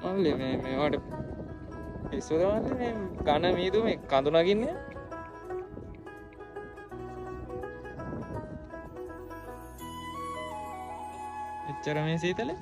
මල්ලි මේ මේවට පිස්සුද මල්ලි මේ ඝන මීදුම මේ කඳු නගින්නේ එච්චර මේ සීතලේ